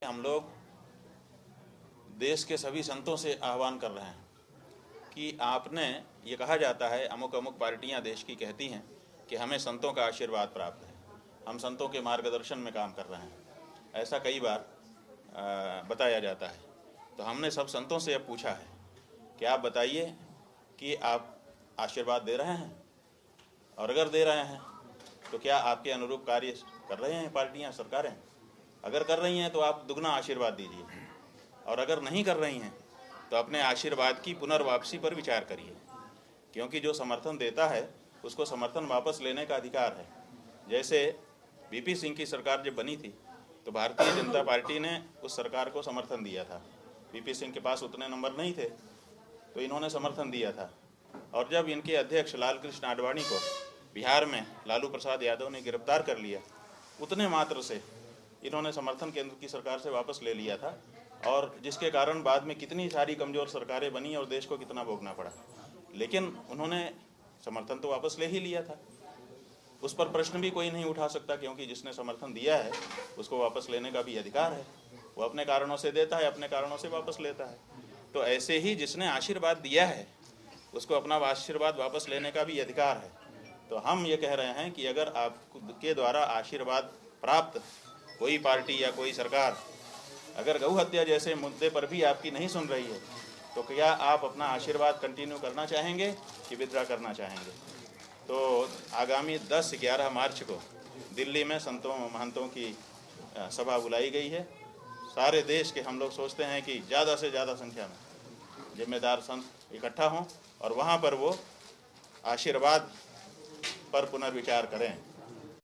हम लोग देश के सभी संतों से आह्वान कर रहे हैं कि आपने ये कहा जाता है, अमुक अमुक पार्टियां देश की कहती हैं कि हमें संतों का आशीर्वाद प्राप्त है, हम संतों के मार्गदर्शन में काम कर रहे हैं, ऐसा कई बार बताया जाता है। तो हमने सब संतों से अब पूछा है कि आप बताइए कि आप आशीर्वाद दे रहे हैं, और अगर दे रहे हैं तो क्या आपके अनुरूप कार्य कर रहे हैं पार्टियां, सरकारें? अगर कर रही हैं तो आप दुगना आशीर्वाद दीजिए, और अगर नहीं कर रही हैं तो अपने आशीर्वाद की पुनर्वापसी पर विचार करिए, क्योंकि जो समर्थन देता है उसको समर्थन वापस लेने का अधिकार है। जैसे वीपी सिंह की सरकार जब बनी थी तो भारतीय जनता पार्टी ने उस सरकार को समर्थन दिया था। वीपी सिंह के पास उतने नंबर नहीं थे तो इन्होंने समर्थन दिया था, और जब इनके अध्यक्ष लाल कृष्ण आडवाणी को बिहार में लालू प्रसाद यादव ने गिरफ्तार कर लिया, उतने मात्र से इन्होंने समर्थन केंद्र की सरकार से वापस ले लिया था, और जिसके कारण बाद में कितनी सारी कमज़ोर सरकारें बनी और देश को कितना भोगना पड़ा। लेकिन उन्होंने समर्थन तो वापस ले ही लिया था, उस पर प्रश्न भी कोई नहीं उठा सकता, क्योंकि जिसने समर्थन दिया है उसको वापस लेने का भी अधिकार है। वो अपने कारणों से देता है, अपने कारणों से वापस लेता है। तो ऐसे ही जिसने आशीर्वाद दिया है उसको अपना आशीर्वाद वापस लेने का भी अधिकार है। तो हम ये कह रहे हैं कि अगर आपके द्वारा आशीर्वाद प्राप्त कोई पार्टी या कोई सरकार अगर गौ हत्या जैसे मुद्दे पर भी आपकी नहीं सुन रही है, तो क्या आप अपना आशीर्वाद कंटिन्यू करना चाहेंगे कि विथड्रॉ करना चाहेंगे? तो आगामी 10-11 मार्च को दिल्ली में संतों महंतों की सभा बुलाई गई है। सारे देश के हम लोग सोचते हैं कि ज़्यादा से ज़्यादा संख्या में जिम्मेदार संत इकट्ठा हों और वहाँ पर वो आशीर्वाद पर पुनर्विचार करें।